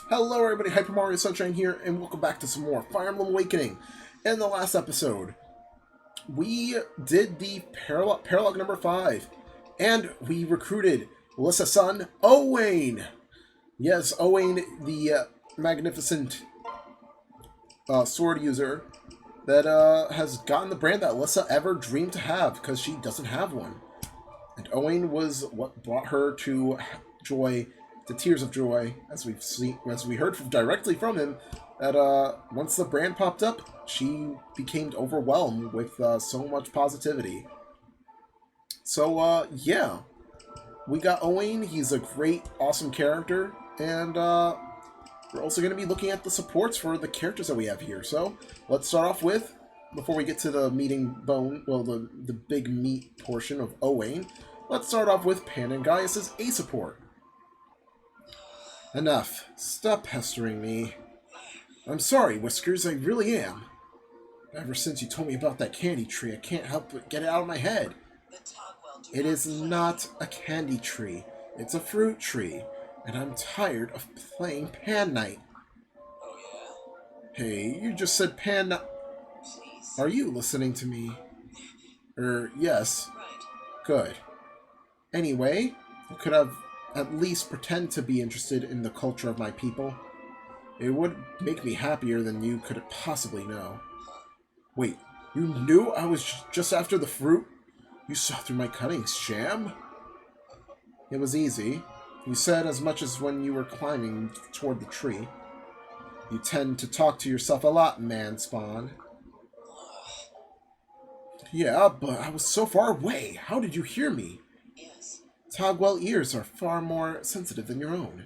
Hello everybody, Hyper Mario Sunshine here, and welcome back to some more Fire Emblem Awakening. In the last episode, we did the paralogue number 5, and we recruited Alyssa's son, Owain! Yes, Owain, the magnificent sword user that has gotten the brand that Alyssa ever dreamed to have, because she doesn't have one. And Owain was what brought her to joy, to tears of joy, as we heard directly from him, that once the brand popped up, she became overwhelmed with so much positivity. So yeah, we got Owain. He's a great, awesome character, and we're also going to be looking at the supports for the characters that we have here. So let's start off with, before we get to the meating bone, well, the big meat portion of Owain, let's start off with Pan and Gaius' A support. Enough. Stop pestering me. I'm sorry, Whiskers, I really am. Ever since you told me about that candy tree, I can't help but get it out of my head. It is not a candy tree. It's a fruit tree. And I'm tired of playing Pan Night. Hey, you just said Pan Night. Are you listening to me? Yes. Good. Anyway, you could have at least pretend to be interested in the culture of my people. It would make me happier than you could possibly know. Wait, you knew I was just after the fruit? You saw through my cunning, sham? It was easy. You said as much as when you were climbing toward the tree. You tend to talk to yourself a lot, man spawn. Yeah, but I was so far away. How did you hear me? Togwell ears are far more sensitive than your own.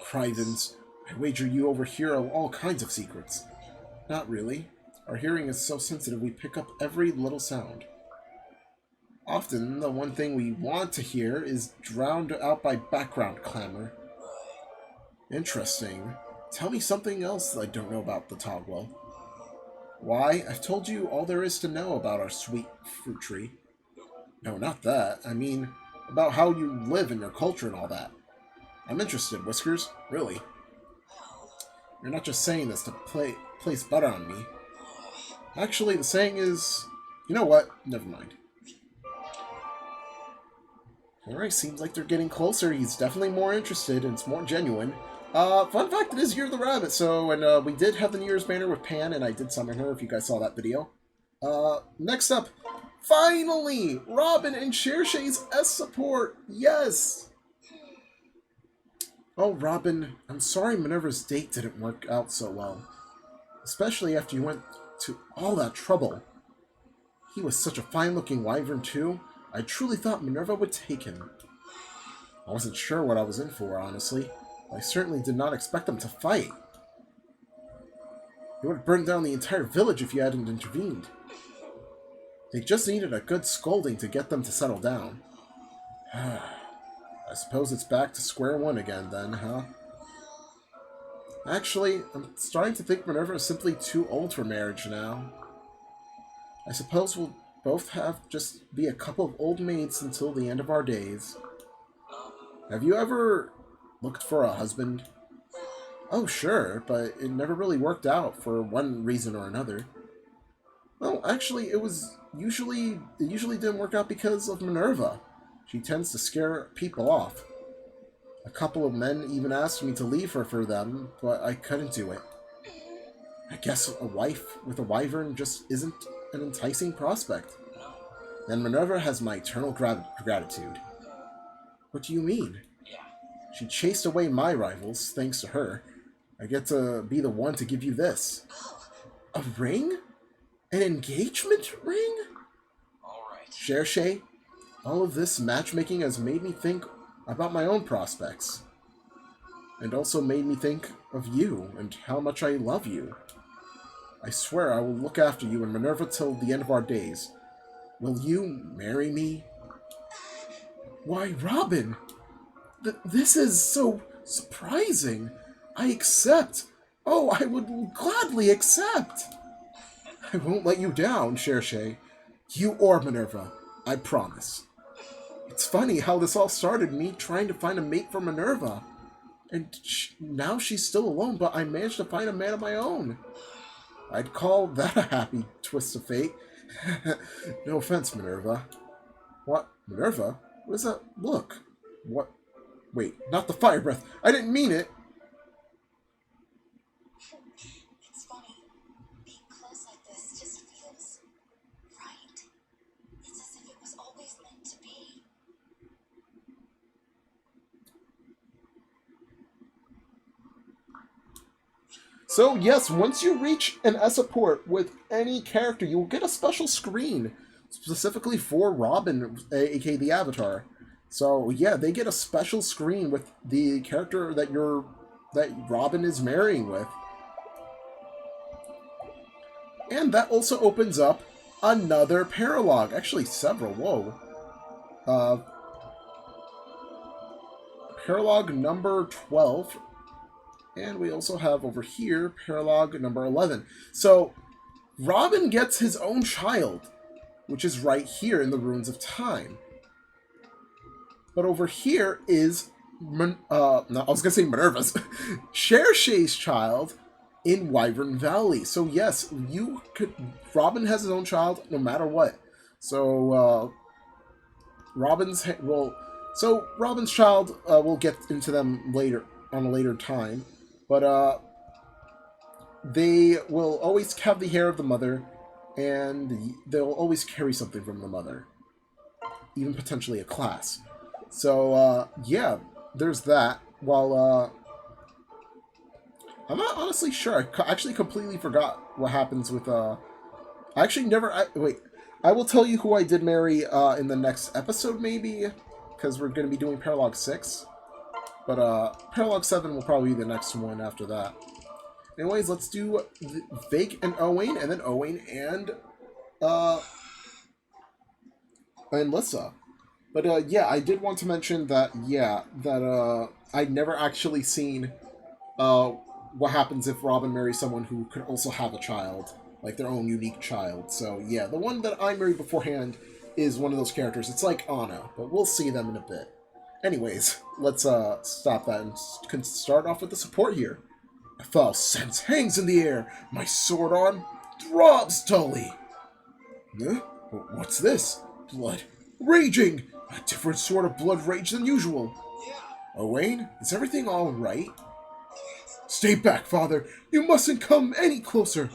Crivens, I wager you overhear all kinds of secrets. Not really. Our hearing is so sensitive we pick up every little sound. Often, the one thing we want to hear is drowned out by background clamor. Interesting. Tell me something else I don't know about the Togwell. Why, I've told you all there is to know about our sweet fruit tree. No, not that. I mean, about how you live and your culture and all that. I'm interested, Whiskers. Really. You're not just saying this to place butter on me. Actually, the saying is... You know what? Never mind. Alright, seems like they're getting closer. He's definitely more interested, and it's more genuine. Fun fact, it is Year of the Rabbit, so, and we did have the New Year's banner with Pan, and I did summon her, if you guys saw that video. Next up... Finally! Robin and Chershay's S support! Yes! Oh, Robin, I'm sorry Minerva's date didn't work out so well. Especially after you went to all that trouble. He was such a fine-looking wyvern, too. I truly thought Minerva would take him. I wasn't sure what I was in for, honestly. I certainly did not expect them to fight. It would have burned down the entire village if you hadn't intervened. They just needed a good scolding to get them to settle down. I suppose it's back to square one again then, huh? Actually, I'm starting to think Minerva is simply too old for marriage now. I suppose we'll both have just be a couple of old maids until the end of our days. Have you ever looked for a husband? Oh, sure, but it never really worked out for one reason or another. Well, actually, it usually didn't work out because of Minerva. She tends to scare people off. A couple of men even asked me to leave her for them, but I couldn't do it. I guess a wife with a wyvern just isn't an enticing prospect. Then Minerva has my eternal gratitude. What do you mean? She chased away my rivals, thanks to her. I get to be the one to give you this. A ring? An engagement ring? Chershay, all of this matchmaking has made me think about my own prospects. And also made me think of you and how much I love you. I swear I will look after you and Minerva till the end of our days. Will you marry me? Why, Robin! This is so surprising. I accept. Oh, I would gladly accept. I won't let you down, Cherchay. You or Minerva, I promise. It's funny how this all started me trying to find a mate for Minerva. And now she's still alone, but I managed to find a man of my own. I'd call that a happy twist of fate. No offense, Minerva. What? Minerva? What is that look? What? Wait, not the fire breath. I didn't mean it. It's funny. Being close like this just feels right. It's as if it was always meant to be. So yes, once you reach an ESA port with any character, you will get a special screen specifically for Robin, aka the Avatar. So yeah, they get a special screen with the character that Robin is marrying with. And that also opens up another paralogue. Actually, several. Whoa. Paralogue number 12. And we also have over here paralogue number 11. So Robin gets his own child, which is right here in the Ruins of Time. But over here is, no, I was going to say Minerva's, Cherche's child in Wyvern Valley. So yes, Robin has his own child no matter what. So Robin's child, we'll get into them later, on a later time. But they will always have the hair of the mother, and they'll always carry something from the mother. Even potentially a class. So, yeah, there's that. While, I'm not honestly sure. I actually completely forgot what happens with, wait. I will tell you who I did marry, in the next episode, maybe? Because we're going to be doing Paralogue 6. But, Paralogue 7 will probably be the next one after that. Anyways, let's do Vake and Owain, and then Owain and Lissa. But, yeah, I did want to mention that, I'd never actually seen, what happens if Robin marries someone who could also have a child, like their own unique child. So, yeah, the one that I married beforehand is one of those characters. It's like Anna, but we'll see them in a bit. Anyways, let's, stop that and start off with the support here. A foul sense hangs in the air. My sword arm throbs dully. Huh? What's this? Blood. Raging! A different sort of blood rage than usual. Owain, is everything all right? Stay back, father. You mustn't come any closer.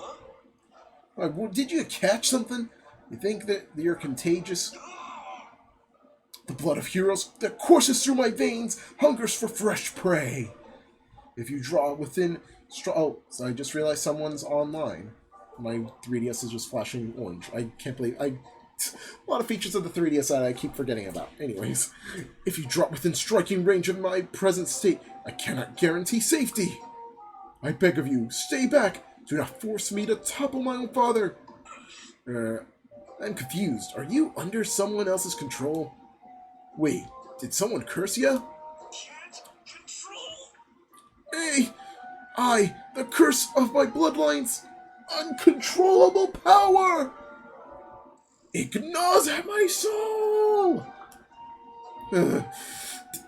Did you catch something? You think that you're contagious? The blood of heroes that courses through my veins hungers for fresh prey. If you draw within... Oh, so I just realized someone's online. My 3DS is just flashing orange. I can't believe... A lot of features of the 3DS that I keep forgetting about. Anyways, if you drop within striking range of my present state, I cannot guarantee safety. I beg of you, stay back. Do not force me to topple my own father. I'm confused. Are you under someone else's control? Wait, did someone curse you? Can't control. Hey! The curse of my bloodlines! Uncontrollable power! It gnaws at my soul!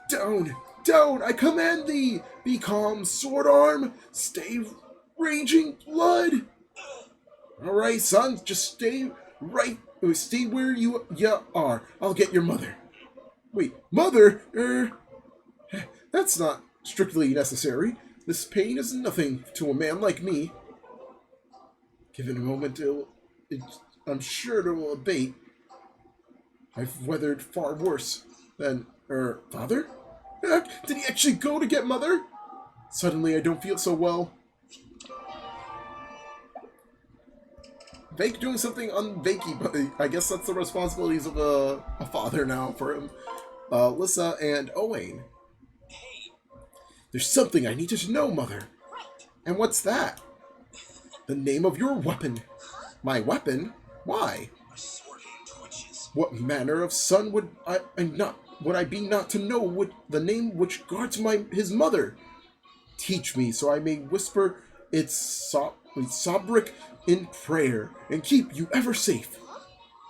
Down! I command thee! Be calm, sword arm! Stay raging blood! Alright, son, just stay where you are. I'll get your mother. Wait, mother? That's not strictly necessary. This pain is nothing to a man like me. Given a moment, I'm sure it will abate. I've weathered far worse than, father? Did he actually go to get mother? Suddenly I don't feel so well. Vake doing something unvakey, but I guess that's the responsibilities of a father now for him. Lissa and Owain. Hey. There's something I needed to know, mother. Right. And what's that? The name of your weapon. My weapon? Why? My sword hand twitches. What manner of son would I be not to know the name which guards his mother? Teach me, so I may whisper its sobric in prayer, and keep you ever safe.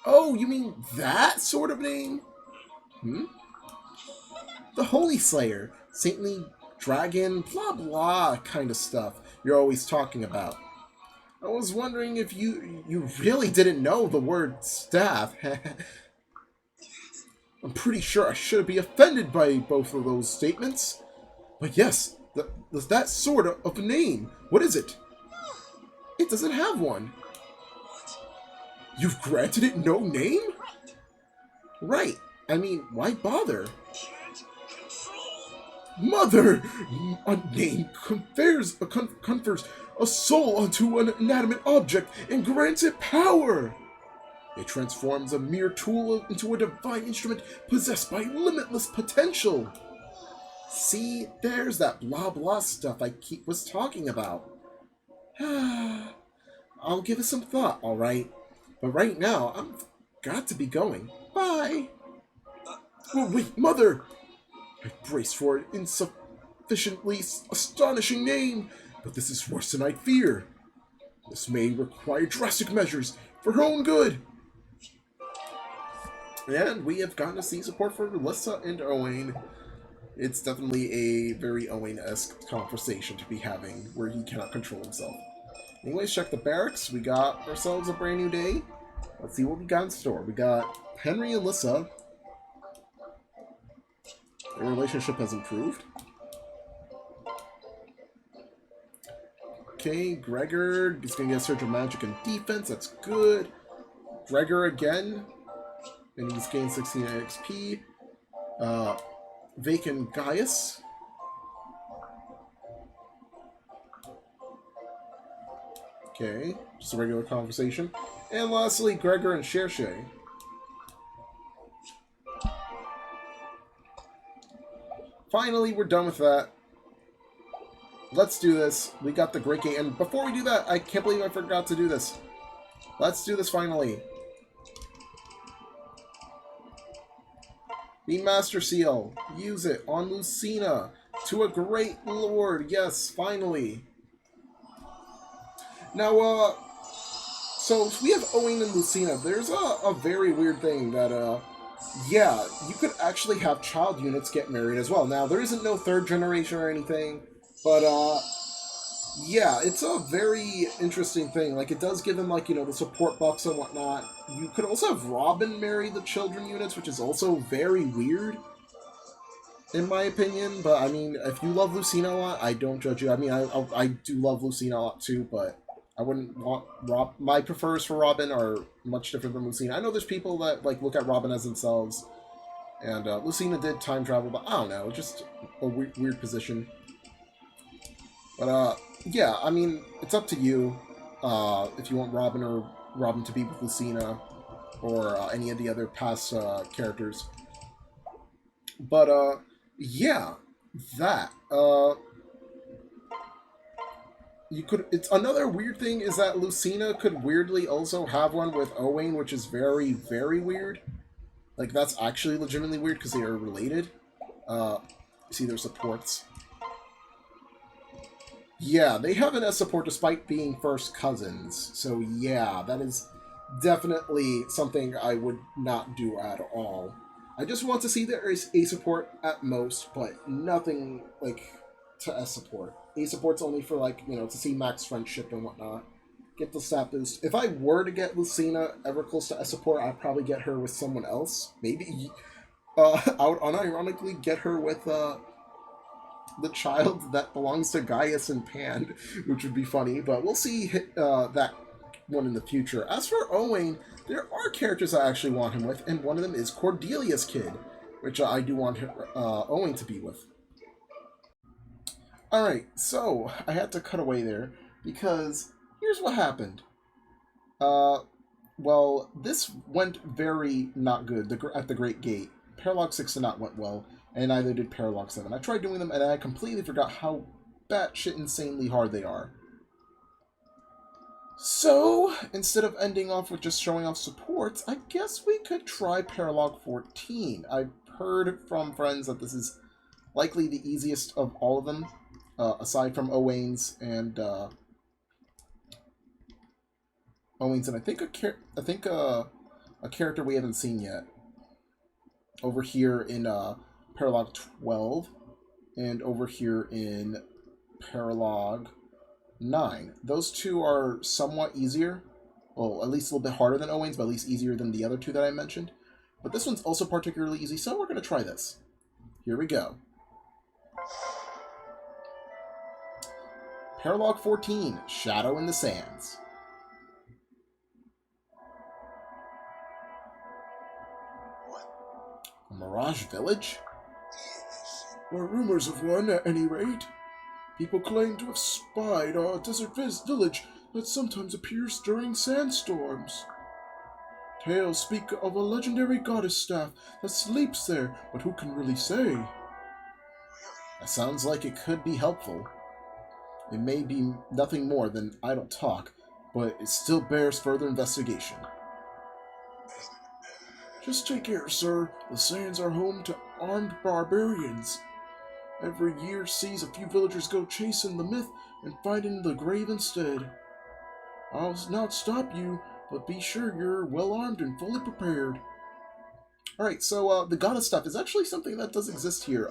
Oh, you mean that sort of name? The Holy Slayer, saintly dragon, blah blah kind of stuff you're always talking about. I was wondering if you really didn't know the word staff. I'm pretty sure I shouldn't be offended by both of those statements. But yes, that sort of a name. What is it? It doesn't have one. You've granted it no name? Right. I mean, why bother? Mother! A name confers a soul onto an inanimate object and grants it power. It transforms a mere tool into a divine instrument possessed by limitless potential. See, there's that blah blah stuff I was talking about. I'll give it some thought, alright? But right now, I've got to be going. Bye! Oh, wait, Mother! I braced for an insufficiently astonishing name, but this is worse than I fear. This may require drastic measures for her own good. And we have gotten to see support for Alyssa and Owain. It's definitely a very Owain-esque conversation to be having, where he cannot control himself. Anyways, check the barracks. We got ourselves a brand new day. Let's see what we got in store. We got Henry and Alyssa. Their relationship has improved. Okay, Gregor is going to get a Surge of Magic and Defense. That's good. Gregor again. And he's gained 16 XP. Vacant Gaius. Okay, just a regular conversation. And lastly, Gregor and Shershay. Finally, we're done with that. Let's do this. We got the Great Gate. And before we do that, I can't believe I forgot to do this. Let's do this finally. The Master Seal. Use it on Lucina. To a great lord. Yes, finally. Now, so if we have Owain and Lucina, there's a very weird thing that, yeah, you could actually have child units get married as well. Now, there isn't no third generation or anything, but, yeah, it's a very interesting thing. Like, it does give them, like, you know, the support buffs and whatnot. You could also have Robin marry the children units, which is also very weird, in my opinion. But, I mean, if you love Lucina a lot, I don't judge you. I mean, I do love Lucina a lot, too, but I wouldn't want my prefers for Robin are much different than Lucina. I know there's people that, like, look at Robin as themselves, and Lucina did time travel, but I don't know, just a weird position. But, yeah, I mean, it's up to you if you want Robin to be with Lucina or any of the other past characters. But, yeah, that. You could. It's another weird thing is that Lucina could weirdly also have one with Owain, which is very, very weird. Like, that's actually legitimately weird because they are related. See their supports. Yeah, they have an S support despite being first cousins. So yeah, that is definitely something I would not do at all. I just want to see there is A support at most, but nothing like to S support. A support's only for, like, you know, to see max friendship and whatnot. Get the stat boost. If I were to get Lucina ever close to S support, I'd probably get her with someone else. Maybe I would unironically get her with the child that belongs to Gaius and Pan, which would be funny, but we'll see that one in the future. As for Owain, there are characters I actually want him with, and one of them is Cordelia's kid, which I do want Owain to be with. Alright, so I had to cut away there, because here's what happened. Well, this went very not good at the Great Gate. Paralogue 6 did not went well, and neither did Paralogue 7. I tried doing them, and I completely forgot how batshit insanely hard they are. So, instead of ending off with just showing off supports, I guess we could try Paralogue 14. I've heard from friends that this is likely the easiest of all of them, aside from Owain's and I think a character we haven't seen yet over here in Paralogue 12, and over here in Paralogue 9. Those two are somewhat easier. Well, at least a little bit harder than Owain's, but at least easier than the other two that I mentioned. But this one's also particularly easy, so we're going to try this. Here we go. Paralogue 14, Shadow in the Sands. A Mirage Village? Or rumors of one, at any rate. People claim to have spied a desert village that sometimes appears during sandstorms. Tales speak of a legendary goddess staff that sleeps there, but who can really say? That sounds like it could be helpful. It may be nothing more than idle talk, but it still bears further investigation. Just take care, sir. The sands are home to armed barbarians. Every year sees a few villagers go chasing the myth and finding the grave instead. I'll not stop you, but be sure you're well armed and fully prepared. Alright, so the goddess stuff is actually something that does exist here.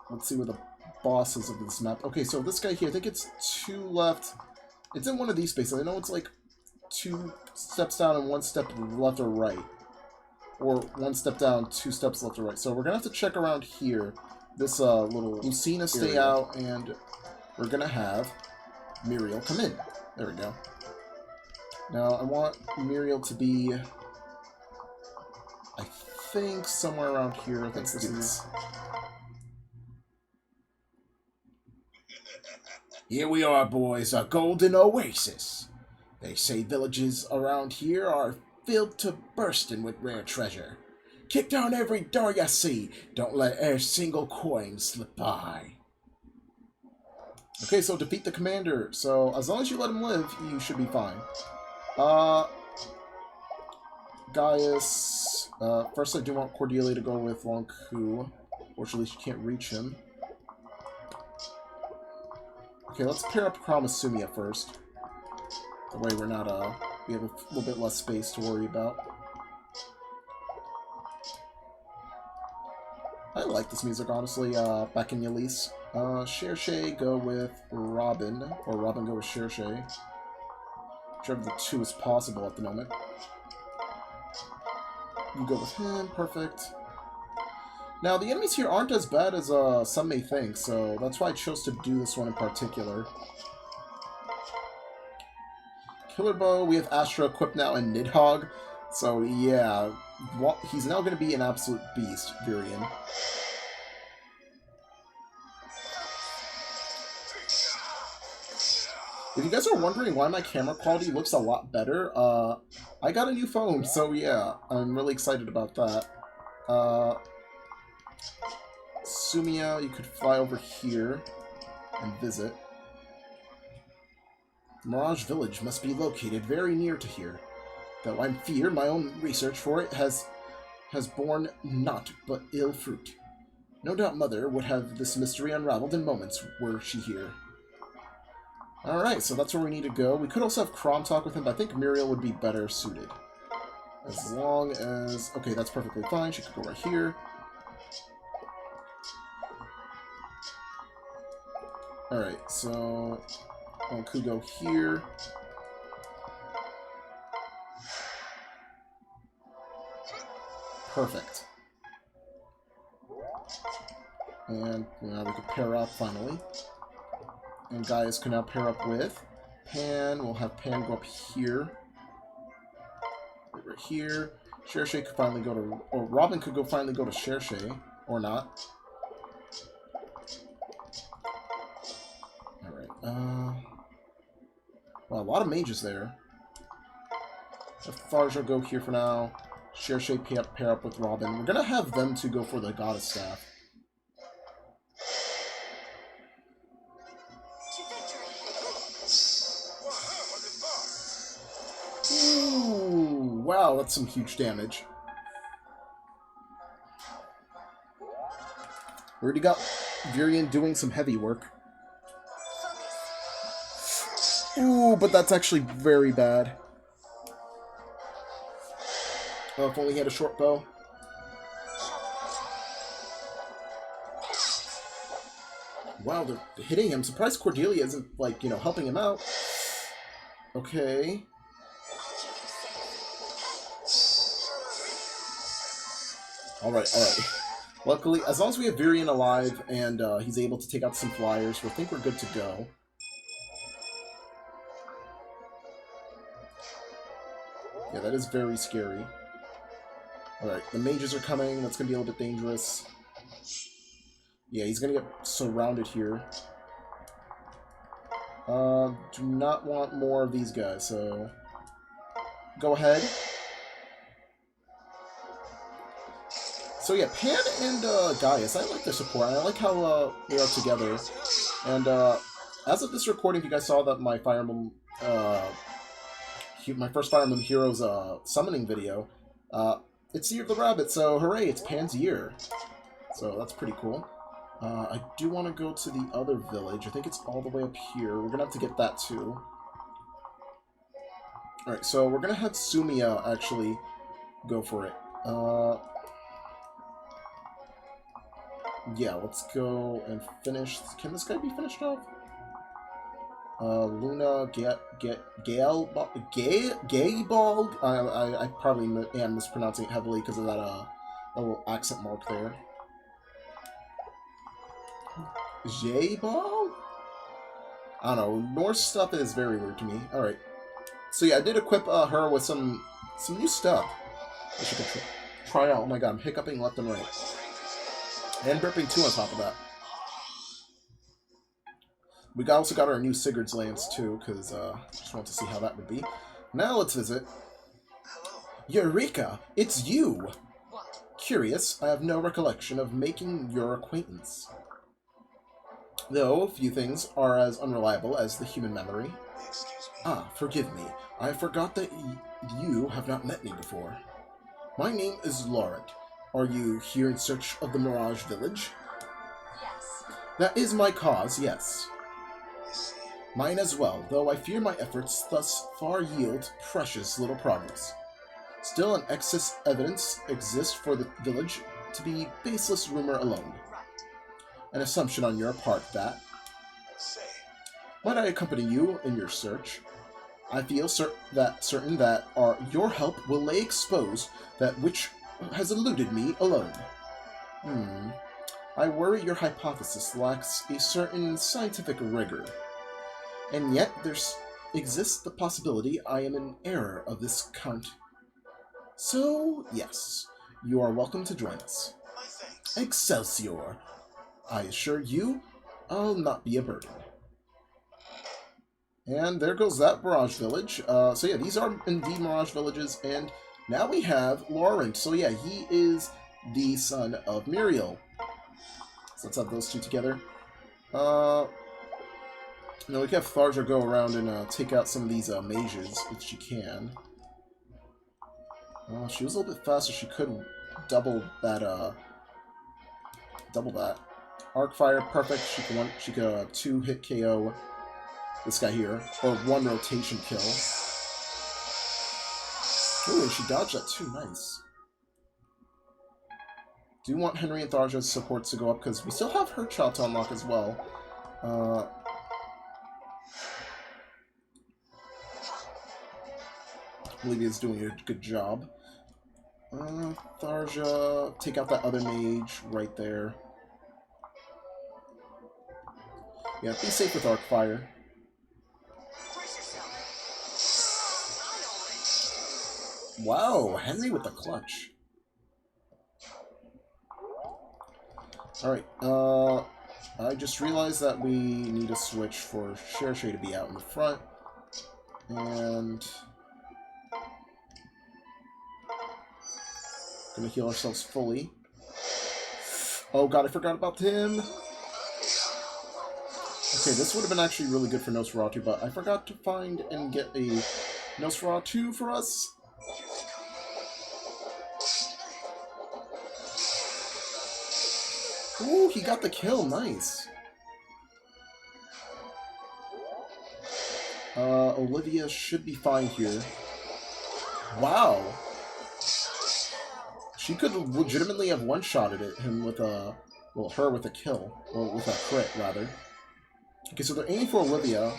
Let's see where the boss is of this map. Okay, so this guy here, I think it's 2 left. It's in one of these spaces. I know it's like 2 steps down and 1 step left or right. Or 1 step down, 2 steps left or right. So we're going to have to check around here. This little Lucina stay out, and we're going to have Muriel come in. There we go. Now, I want Muriel to be, I think, somewhere around here. I think this is... Here we are, boys, a golden oasis. They say villages around here are filled to bursting with rare treasure. Kick down every door you see. Don't let a single coin slip by. Okay, so defeat the commander. So as long as you let him live, you should be fine. Gaius. First I do want Cordelia to go with Lonku. Fortunately, she can't reach him. Okay, let's pair up Chromasumia first. That way we're not, we have a little bit less space to worry about. I like this music, honestly, back in Yelise. Cherche go with Robin, or Robin go with Cherche. Whichever of the two is possible at the moment. You go with him, perfect. Now, the enemies here aren't as bad as some may think, so that's why I chose to do this one in particular. Killer Bow, we have Astra equipped now and Nidhogg, so yeah, he's now going to be an absolute beast, Virion. If you guys are wondering why my camera quality looks a lot better, I got a new phone, so yeah, I'm really excited about that. Sumia, you could fly over here and visit. Mirage Village must be located very near to here. Though I'm fear my own research for it has borne naught but ill fruit. No doubt Mother would have this mystery unraveled in moments were she here. Alright, so that's where we need to go. We could also have Crom talk with him, but I think Muriel would be better suited. As long as... Okay, that's perfectly fine. She could go right here. Alright, so... One could go here. Perfect. And now we can pair up finally. And Gaius can now pair up with Pan. We'll have Pan go up here. Right here. Cherche could finally go to... Or Robin could go finally go to Cherche. Or not. Alright. Well, a lot of mages there. Let Tharja go here for now. Cherche pair up with Robin. We're gonna have them two go for the Goddess Staff. Ooh, wow, that's some huge damage. We already got Virion doing some heavy work. Ooh, but that's actually very bad. Oh, if only he had a short bow. Wow, they're hitting him. Surprised Cordelia isn't, like, you know, helping him out. Okay. Alright, alright. Luckily, as long as we have Virion alive and he's able to take out some flyers, we think we're good to go. Yeah, that is very scary. Alright, the mages are coming. That's going to be a little bit dangerous. Yeah, he's going to get surrounded here. Do not want more of these guys, so... Go ahead. So yeah, Pan and Gaius, I like their support. I like how they are together. And as of this recording, if you guys saw that my Fire Emblem, my first Fire Emblem Heroes summoning video, it's the Year of the Rabbit, so hooray, it's Pan's year. So that's pretty cool. I do want to go to the other village. I think it's all the way up here. We're going to have to get that too. Alright, so we're going to have Sumia actually go for it. Yeah, let's go and finish. Can this guy be finished off? Luna, Gaybald? I probably am mispronouncing it heavily because of that little accent mark there. Jaybald? I don't know. Norse stuff is very weird to me. Alright. So yeah, I did equip her with some new stuff that she could try out. Oh my god, I'm hiccuping left and right. And burping too on top of that. We also got our new Sigurd's Lance too, because just want to see how that would be. Now let's visit. Eureka! It's you! What? Curious, I have no recollection of making your acquaintance. Though a few things are as unreliable as the human memory. Excuse me. Ah, forgive me. I forgot that you have not met me before. My name is Laurent. Are you here in search of the Mirage Village? Yes. That is my cause, yes. I see. Mine as well, though I fear my efforts thus far yield precious little progress. Still, an excess evidence exists for the village to be baseless rumor alone. Right. An assumption on your part that... Say. Might I accompany you in your search? I feel certain that your help will lay exposed that which has eluded me alone. I worry your hypothesis lacks a certain scientific rigor. And yet there exists the possibility I am in error of this kind. So, yes, you are welcome to join us. My thanks. Excelsior! I assure you, I'll not be a burden. And there goes that Mirage Village. So yeah, these are indeed Mirage Villages, and now we have Laurent. So yeah, he is the son of Muriel. So let's have those two together. Now we can have Tharja go around and take out some of these mages, if she can. She was a little bit faster. She could double that. Arc fire, perfect. She could 2-hit KO this guy here, or 1 rotation kill. Ooh, and she dodged that too. Nice. Do want Henry and Tharja's supports to go up because we still have her child to unlock as well. Olivia's doing a good job. Tharja, take out that other mage right there. Yeah, be safe with Arc Fire. Wow, Henry with the clutch. Alright, I just realized that we need a switch for Cherche to be out in the front. And... gonna heal ourselves fully. Oh god, I forgot about him! Okay, this would have been actually really good for Nosferatu, but I forgot to find and get a Nosferatu for us. Ooh, he got the kill, nice. Olivia should be fine here. Wow. She could legitimately have one-shotted him with Well, her with a kill. Or with a crit, rather. Okay, so they're aiming for Olivia.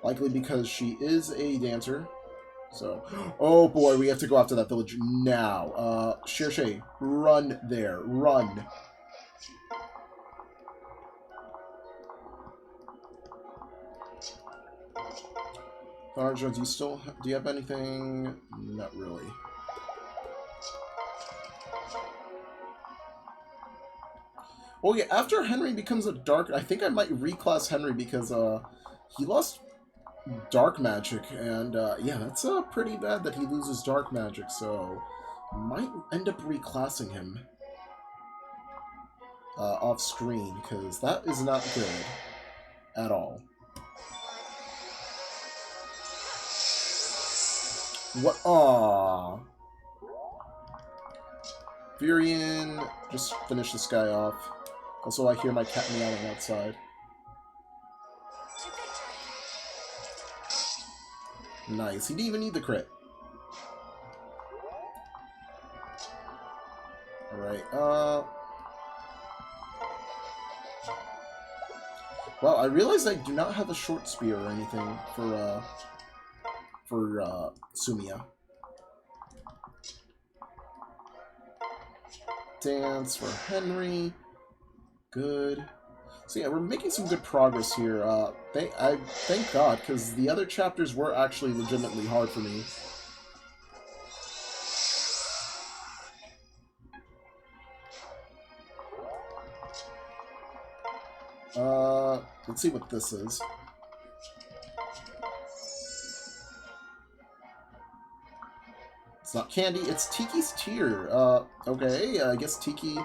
Likely because she is a dancer. So, oh boy, we have to go after that village now. Xirshe, run there. Run. Tharja, do you have anything? Not really. Oh yeah, after Henry becomes a dark, I think I might reclass Henry because he lost dark magic, and yeah, that's pretty bad that he loses dark magic. So might end up reclassing him off screen because that is not good at all. What? Aww. Virian, just finish this guy off. Also, I hear my cat meowing outside. Nice. He didn't even need the crit. Alright, well, I realized I do not have a short spear or anything for Sumia. Dance for Henry. Good. So yeah, we're making some good progress here. Thank God, because the other chapters were actually legitimately hard for me. Let's see what this is. It's not candy, it's Tiki's tear. Okay, I guess Tiki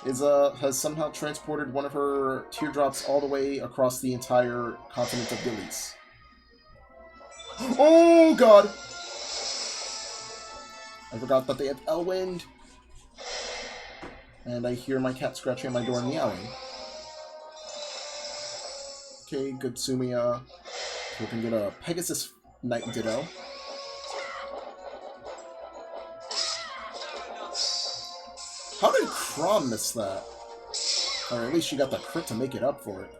has somehow transported one of her teardrops all the way across the entire continent of Gillies. Oh god! I forgot that they have Elwind. And I hear my cat scratching at my door and meowing. Okay, good Sumia. We can get a Pegasus Knight Ditto. How did Crom miss that? Or at least she got the crit to make it up for it.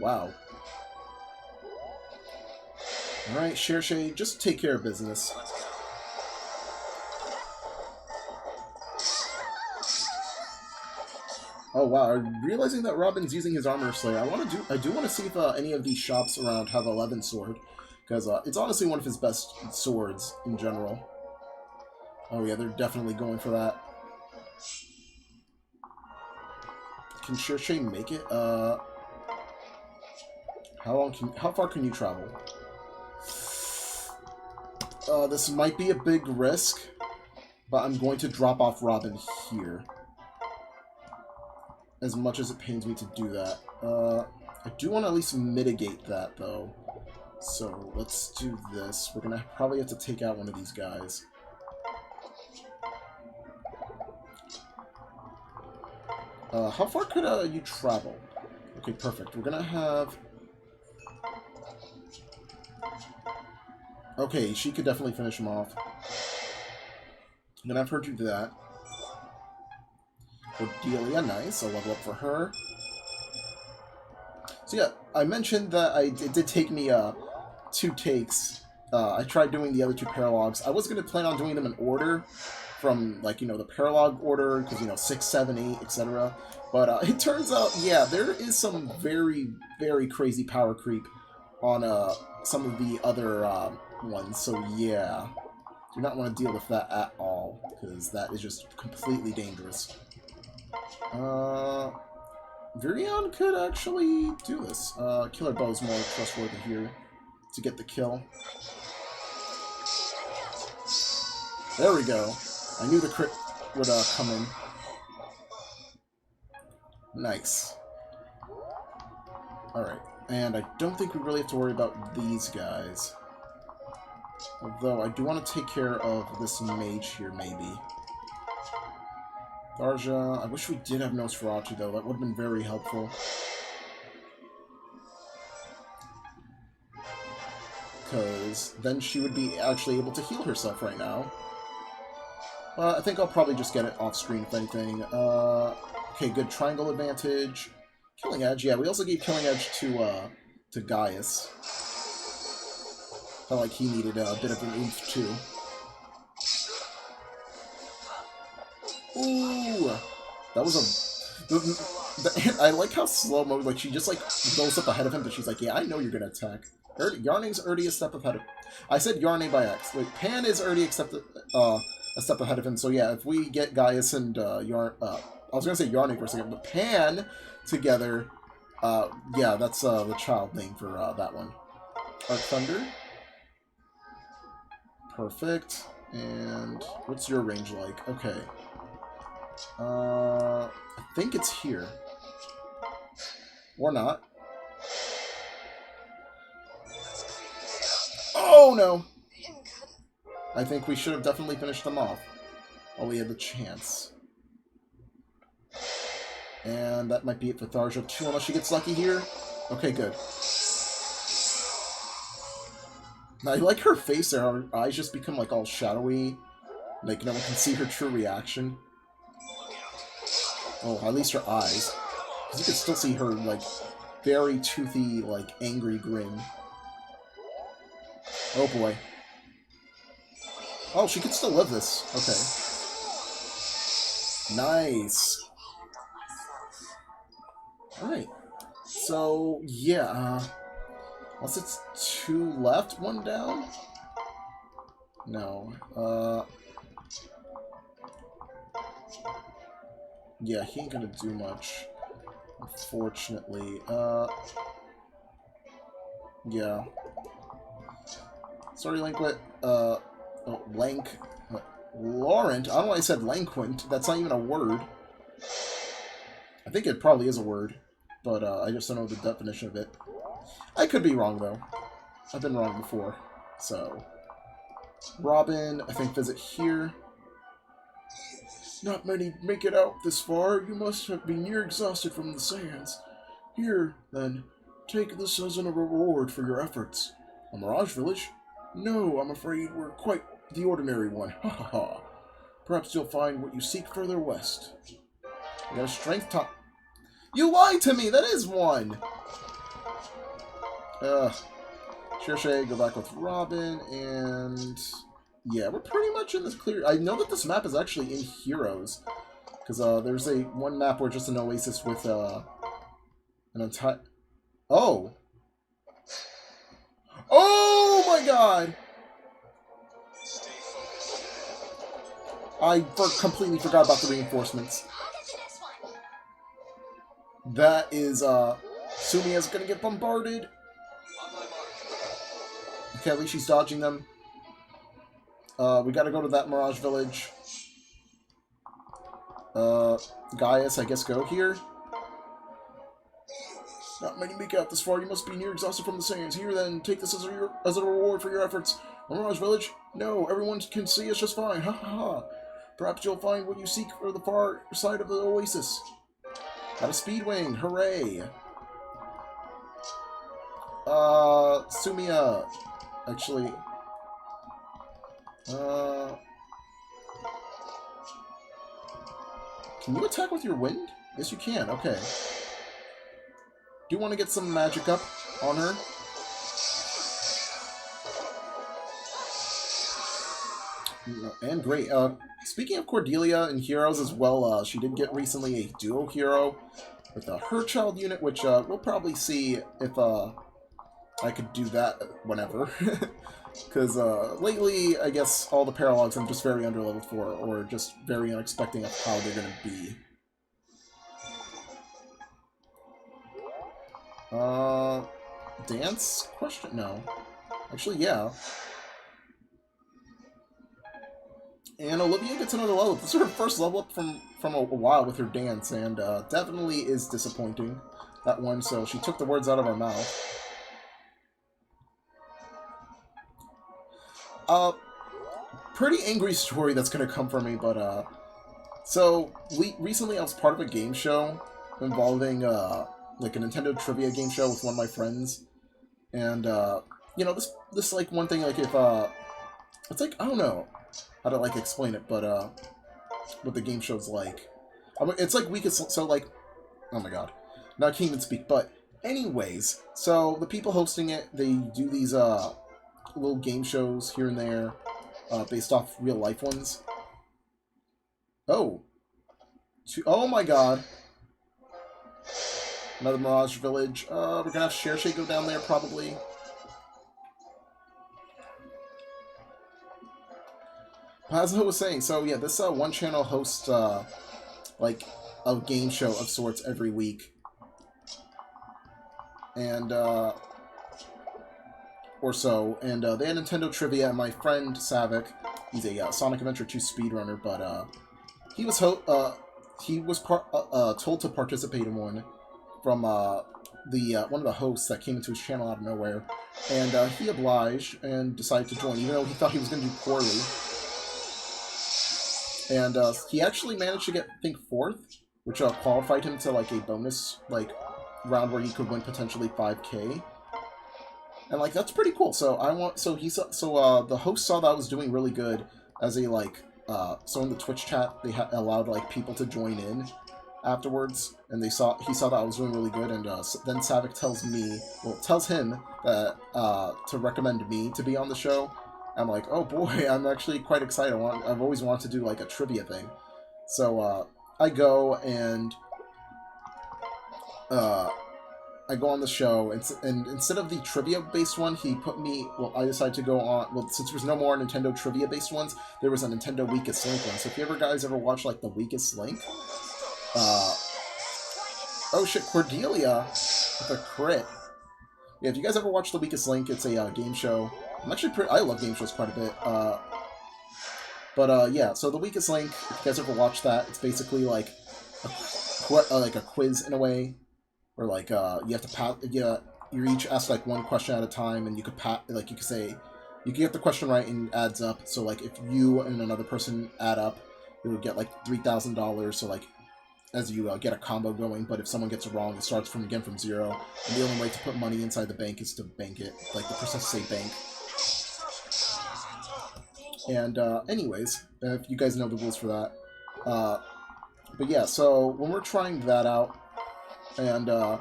Wow. Alright, Xirshe, just take care of business. Oh wow, I'm realizing that Robin's using his Armor Slayer. I do want to see if any of these shops around have 11 sword. Because it's honestly one of his best swords in general. Oh yeah, they're definitely going for that. Can Xirshe make it? How far can you travel? This might be a big risk, but I'm going to drop off Robin here. As much as it pains me to do that. I do want to at least mitigate that, though. So, let's do this. We're gonna probably have to take out one of these guys. How far could you travel? Okay, perfect. We're gonna have... Okay, she could definitely finish him off. I'm gonna have her do that. Cordelia, nice. I'll level up for her. So yeah, I mentioned that it did take me 2 takes. I tried doing the other 2 paralogues. I was going to plan on doing them in order, from, like, you know, the paralogue order, because, you know, 6, 7, 8, etc. But it turns out, yeah, there is some very, very crazy power creep on some of the other ones. So yeah, do not want to deal with that at all, because that is just completely dangerous. Virion could actually do this. Killer Bow is more trustworthy here to get the kill. There we go. I knew the crit would come in. Nice. Alright, and I don't think we really have to worry about these guys. Although, I do want to take care of this mage here, maybe. Tharja, I wish we did have Nosferatu, though. That would have been very helpful. Because then she would be actually able to heal herself right now. I think I'll probably just get it off screen if anything. Okay, good triangle advantage. Killing Edge, yeah, we also gave Killing Edge to Gaius. Felt like he needed a bit of an oomph too. Ooh! That was a... I like how slow-mo, like, she just, like, goes up ahead of him, but she's like, yeah, I know you're gonna attack. Yarning's already a step ahead of... I said Yarning by X. Like, Pan is already a step ahead of him, so yeah, if we get Gaius and, I was gonna say Yarning for a second, but Pan together, yeah, that's, the child name for, that one. Arc Thunder. Perfect. And what's your range like? Okay. I think it's here. Or not. Oh no! I think we should have definitely finished them off while we had the chance. And that might be it for Tharja 2, unless she gets lucky here. Okay, good. Now, I like her face there. Her eyes just become, like, all shadowy. Like, no one can see her true reaction. Oh, at least her eyes. Because you can still see her, like, very toothy, like, angry grin. Oh, boy. Oh, she could still live this. Okay. Nice. Alright. So, yeah, unless it's 2 left, 1 down? No. Yeah, he ain't gonna do much, unfortunately. Yeah. Sorry, Lanquit. Oh, Laurent? I don't know why I said Lanquint. That's not even a word. I think it probably is a word, but I just don't know the definition of it. I could be wrong, though. I've been wrong before, so... Robin, I think, visit here. Not many make it out this far. You must have been near exhausted from the sands. Here, then, take this as a reward for your efforts. A Mirage Village? No, I'm afraid we're quite the ordinary one. Ha ha ha. Perhaps you'll find what you seek further west. You got a strength top. You lied to me! That is 1! Cherche, go back with Robin, and... Yeah, we're pretty much in this clear... I know that this map is actually in Heroes. Because there's one map where just an oasis with an entire... Oh! Oh my god! I completely forgot about the reinforcements. That is, Sumiya's gonna get bombarded. Okay, at least she's dodging them. We gotta go to that Mirage Village. Gaius, I guess go here. Not many make out this far. You must be near exhausted from the sands. Here, then, take this as a reward for your efforts. A Mirage Village? No, everyone can see us just fine. Ha ha ha. Perhaps you'll find what you seek for the far side of the oasis. Got a Speedwing, hooray! Sumiya, actually, can you attack with your wind? Yes, you can, okay. Do you want to get some magic up on her? And great, speaking of Cordelia in Heroes as well, she did get recently a duo hero with her child unit, which we'll probably see if I could do that whenever. Because lately, I guess all the paralogues I'm just very underleveled for, or just very unexpecting of how they're going to be. Dance? Question? No. Actually, yeah. And Olivia gets another level up. This is her first level up from a while with her dance, and definitely is disappointing, that one, so she took the words out of our mouth. Pretty angry story that's gonna come from me, but, so, recently I was part of a game show involving, like, a Nintendo trivia game show with one of my friends, and, you know, this like, one thing, like, if, it's like, I don't know, how to like explain it, but what the game show's like. I mean, it's like weakest, so like, oh my god, now I can't even speak. But anyways, so the people hosting it, they do these little game shows here and there, based off real life ones. Oh, oh my god. Another Mirage Village. We're gonna have Share go down there, probably. As I was saying, so yeah, this one channel hosts, like, a game show of sorts every week. And, or so. And, they had Nintendo Trivia, and my friend, Savick, he's a Sonic Adventure 2 speedrunner, but, he was, told to participate in one from one of the hosts that came into his channel out of nowhere, and he obliged and decided to join, even though he thought he was going to do poorly. And he actually managed to get, I think, 4th, which qualified him to like a bonus like round where he could win potentially 5K. And like that's pretty cool. So the host saw that I was doing really good as a like so in the Twitch chat they allowed like people to join in afterwards, and he saw that I was doing really good, and then Savick tells him that to recommend me to be on the show. I'm like, oh boy, I'm actually quite excited. I've always wanted to do like a trivia thing, so I go and I go on the show, and instead of the trivia-based one, he put me. Well, I decided to go on. Well, since there was no more Nintendo trivia-based ones, there was a Nintendo Weakest Link one. So if you guys ever watch like the Weakest Link. Oh shit, Cordelia with a crit. Yeah, if you guys ever watch The Weakest Link, it's a game show. I love game shows quite a bit. Yeah, so The Weakest Link, if you guys ever watch that, it's basically like a quiz in a way, where like you have to pass. You're each asked like one question at a time, and you could you could get the question right and it adds up. So like if you and another person add up, you would get like $3,000. So like as you get a combo going, but if someone gets it wrong, it starts from 0, and the only way to put money inside the bank is to bank it, like the person say bank. And anyways, if you guys know the rules for that, but yeah, so when we're trying that out, and I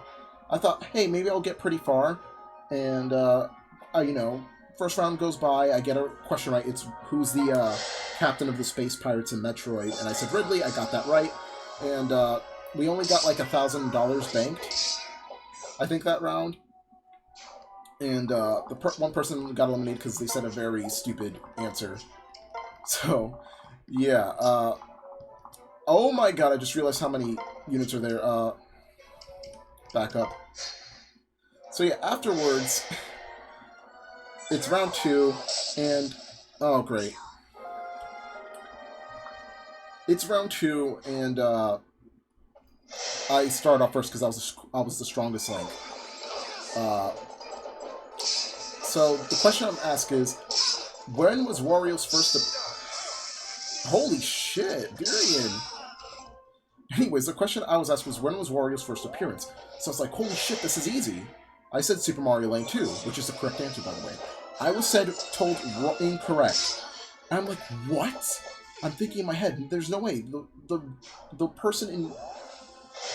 thought, hey, maybe I'll get pretty far, and first round goes by, I get a question right. It's who's the captain of the space pirates in Metroid, and I said Ridley. I got that right. And we only got like $1,000 banked, I think, that round. And one person got eliminated because they said a very stupid answer. So, yeah. Oh my god, I just realized how many units are there. Back up. So yeah, afterwards, it's round 2, and... Oh, great. It's round 2, and I started off first because I was the strongest link. So the question I'm asked is, when was Wario's first? Holy shit, Birion. Anyways, the question I was asked was, when was Wario's first appearance? So I was like, holy shit, this is easy. I said Super Mario Land 2, which is the correct answer, by the way. I was told incorrect. And I'm like, what? I'm thinking in my head, there's no way. The person in...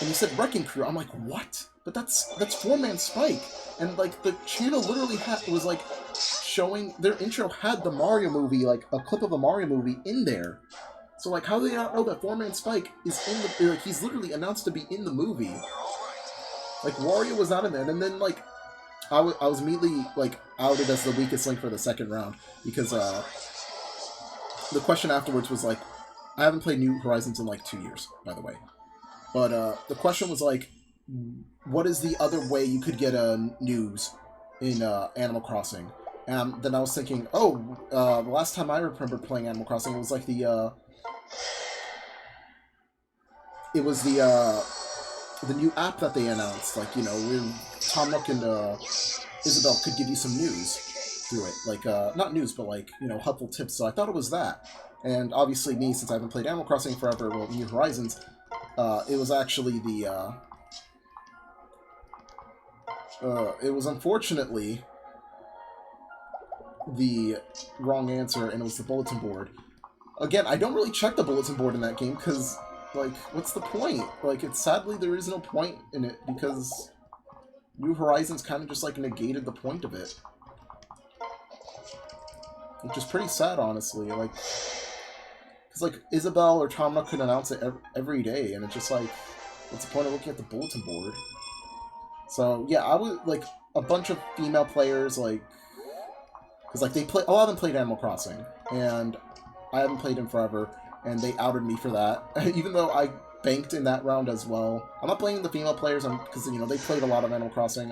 And he said Wrecking Crew. I'm like, what? But that's Four-Man Spike. And, like, the channel literally was, like, showing... Their intro had the Mario movie, like, a clip of a Mario movie in there. So, like, how do they not know that Four-Man Spike is in the... Like, he's literally announced to be in the movie. Like, Wario was not in there. And then, like, I was immediately, like, outed as the weakest link for the second round. Because, the question afterwards was like, I haven't played New Horizons in like 2 years, by the way. But the question was like, what is the other way you could get news in Animal Crossing? And then I was thinking, the last time I remember playing Animal Crossing, it was like the new app that they announced. Like, where Tom Nook and Isabelle could give you some news through it, like not news, but like helpful tips. So I thought it was that, and obviously me, since I haven't played Animal Crossing forever, well, New Horizons, it was actually it was unfortunately the wrong answer, and it was the bulletin board. again, I don't really check the bulletin board in that game, because, like, what's the point? Like, sadly, there is no point in it, because New Horizons kind of just, like, negated the point of it. Which is pretty sad, honestly. Like, because, like, Isabelle or Tomra could announce it every day, and it's just like, what's the point of looking at the bulletin board? So, yeah, I would, like, a bunch of female players, like, because, like, a lot of them played Animal Crossing, and I haven't played in forever, and they outed me for that, even though I banked in that round as well. I'm not blaming the female players, because, you know, they played a lot of Animal Crossing.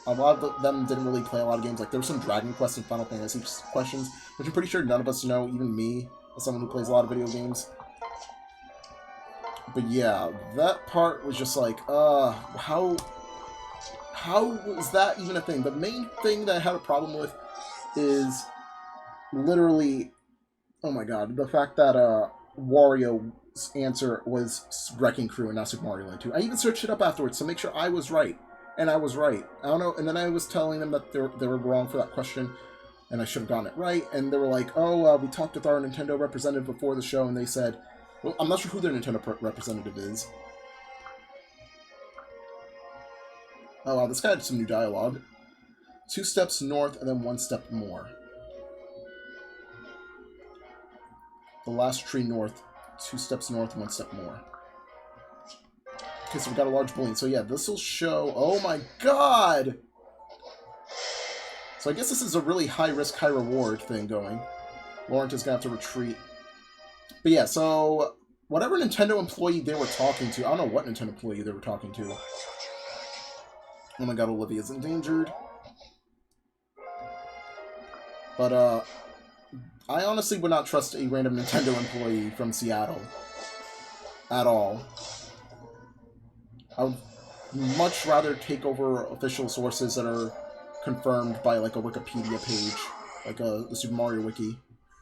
A lot of them didn't really play a lot of games. Like, there were some Dragon Quest and Final Fantasy questions, which I'm pretty sure none of us know, even me, as someone who plays a lot of video games. But yeah, that part was just like, how was that even a thing? The main thing that I had a problem with is literally, oh my god, the fact that Wario's answer was Wrecking Crew and not Super Mario Land 2. I even searched it up afterwards to make sure I was right. And I was right. I don't know, and then I was telling them that they were wrong for that question, and I should have gotten it right, and they were like, oh, we talked with our Nintendo representative before the show, and they said, well, I'm not sure who their Nintendo representative is. Oh wow, this guy had some new dialogue. 2 steps north, and then 1 step more. The last tree north, 2 steps north, 1 step more. Okay, so we got a large bullion. So yeah, this will show... Oh my god! So I guess this is a really high-risk, high-reward thing going. Laurent is going to have to retreat. But yeah, so... Whatever Nintendo employee they were talking to... I don't know what Nintendo employee they were talking to. Oh my god, Olivia's endangered. But, I honestly would not trust a random Nintendo employee from Seattle. At all. I would much rather take over official sources that are confirmed by, like, a Wikipedia page, like the Super Mario Wiki,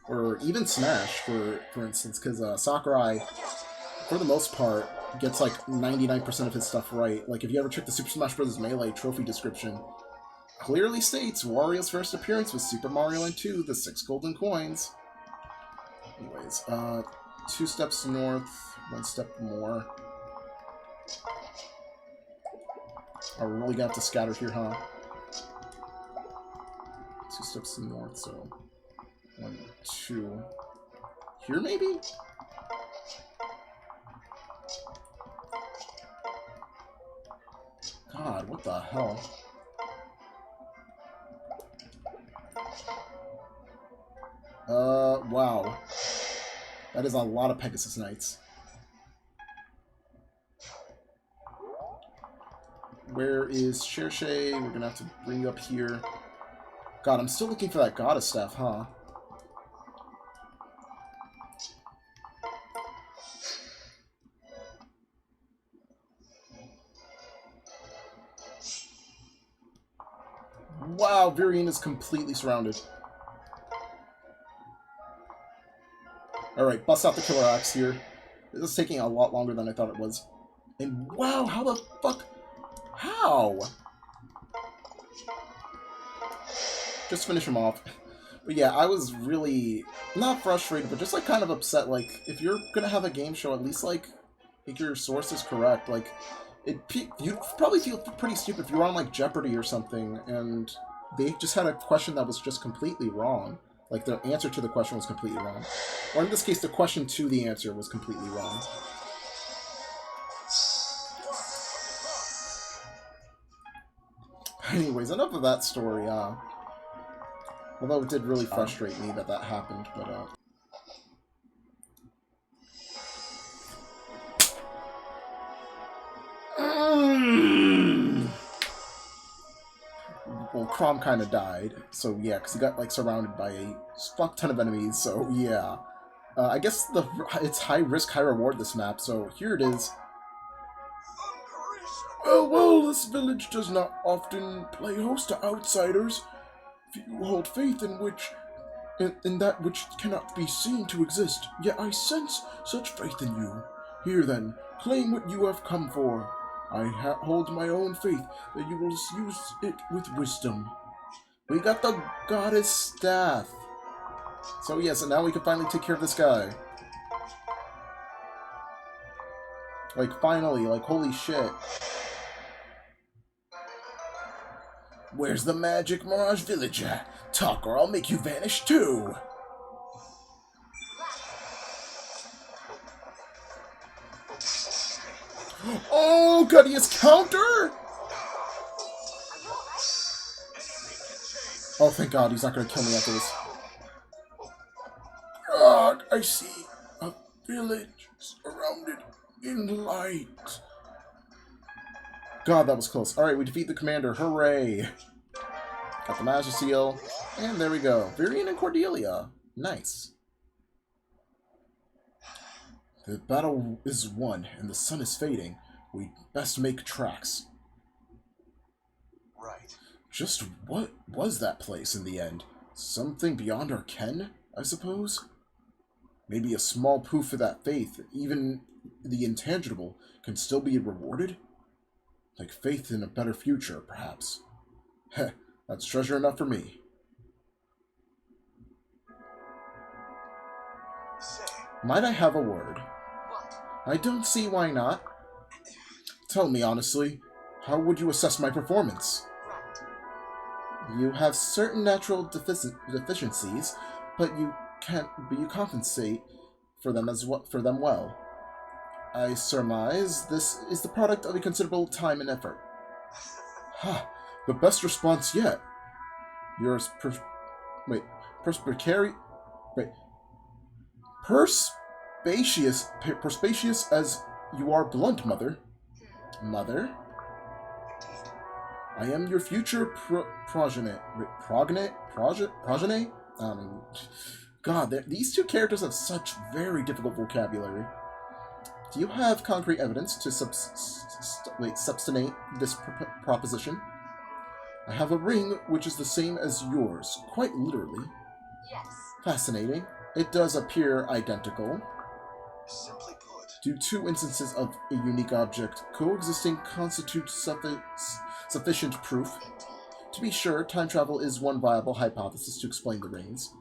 or even Smash, for instance, because Sakurai, for the most part, gets, like, 99% of his stuff right. Like, if you ever check the Super Smash Bros. Melee trophy description, clearly states Wario's first appearance was Super Mario Land 2, the 6 golden coins. Anyways, 2 steps north, 1 step more. Oh, we're really gonna have to scatter here, huh? 2 steps north, so 1, 2. Here, maybe? God, what the hell? Wow. That is a lot of Pegasus Knights. Where is Shershay? We're gonna have to bring you up here. God, I'm still looking for that goddess staff, huh? Wow, Virion is completely surrounded. Alright, bust out the killer axe here. This is taking a lot longer than I thought it was. And wow, how the fuck... How? Just finish him off. But yeah, I was really... not frustrated, but just, like, kind of upset. Like, if you're gonna have a game show, at least, like, make your sources correct. Like, you'd probably feel pretty stupid if you were on, like, Jeopardy or something, and they just had a question that was just completely wrong. Like, the answer to the question was completely wrong. Or in this case, the question to the answer was completely wrong. Anyways, enough of that story, although it did really frustrate me that that happened, but, Well, Crom kind of died, so yeah, because he got, like, surrounded by a fuck ton of enemies, so yeah. I guess it's high risk, high reward, this map, so here it is. Oh, well, this village does not often play host to outsiders. Few hold faith in that which cannot be seen to exist, yet I sense such faith in you. Here then, claim what you have come for. I hold my own faith that you will use it with wisdom. We got the goddess staff. So yes, and now we can finally take care of this guy. Like, finally, like, holy shit. Where's the magic Mirage Village at? Talk or I'll make you vanish too! Oh, god, he has counter! Oh, thank god, he's not gonna kill me after this. God, I see a village surrounded in light. God, that was close. Alright, we defeat the commander. Hooray! Got the Master Seal. And there we go. Virion and Cordelia. Nice. The battle is won, and the sun is fading. We best make tracks. Right. Just what was that place in the end? Something beyond our ken, I suppose? Maybe a small proof of that faith, even the intangible, can still be rewarded? Like faith in a better future, perhaps. Heh, that's treasure enough for me. Say, Might I have a word? What? I don't see why not. Tell me honestly, how would you assess my performance? Right. You have certain natural deficiencies, but you compensate for them well. I surmise this is the product of a considerable time and effort. Ha! The best response yet. You're as perspicacious as you are blunt, Mother. Mother? I am your future progeny. Progeny? God, these two characters have such very difficult vocabulary. Do you have concrete evidence to substantiate this proposition? I have a ring which is the same as yours, quite literally. Yes. Fascinating. It does appear identical. simply put, Do two instances of a unique object coexisting constitute sufficient proof? Indeed. To be sure, time travel is one viable hypothesis to explain the rings,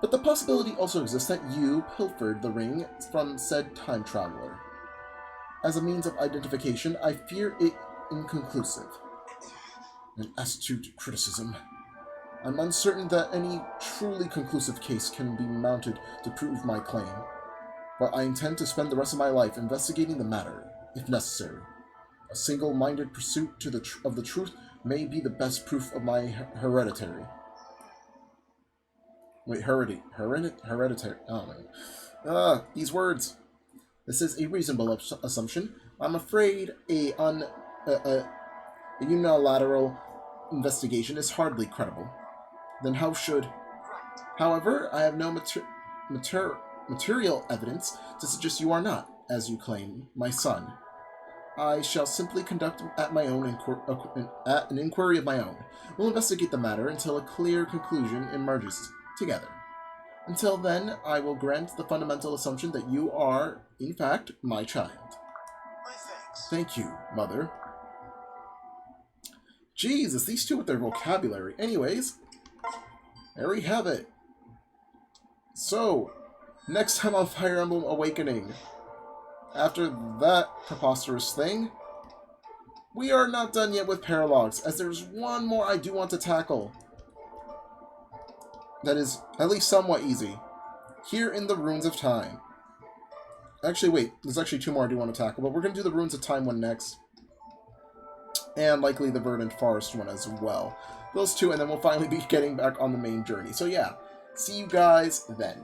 but the possibility also exists that you pilfered the ring from said time traveler. As a means of identification, I fear it inconclusive. An astute criticism. I'm uncertain that any truly conclusive case can be mounted to prove my claim, but I intend to spend the rest of my life investigating the matter, if necessary. A single-minded pursuit of the truth may be the best proof of my hereditary. Wait, hereditary. Oh man. These words. This is a reasonable assumption. I'm afraid a unilateral investigation is hardly credible. Then how should... Right. However, I have no material evidence to suggest you are not, as you claim, my son. I shall simply conduct an inquiry of my own. We'll investigate the matter until a clear conclusion emerges together. Until then, I will grant the fundamental assumption that you are, in fact, my child. my thanks. Thank you, Mother. Jesus, these two with their vocabulary. Anyways, there we have it. So, next time on Fire Emblem Awakening, after that preposterous thing, we are not done yet with paralogues, as there's one more I do want to tackle. That is at least somewhat easy. Here in the Runes of Time. Actually, wait, there's actually two more I do want to tackle, but we're going to do the Runes of Time one next. And likely the Verdant Forest one as well. Those two, and then we'll finally be getting back on the main journey. So yeah, see you guys then.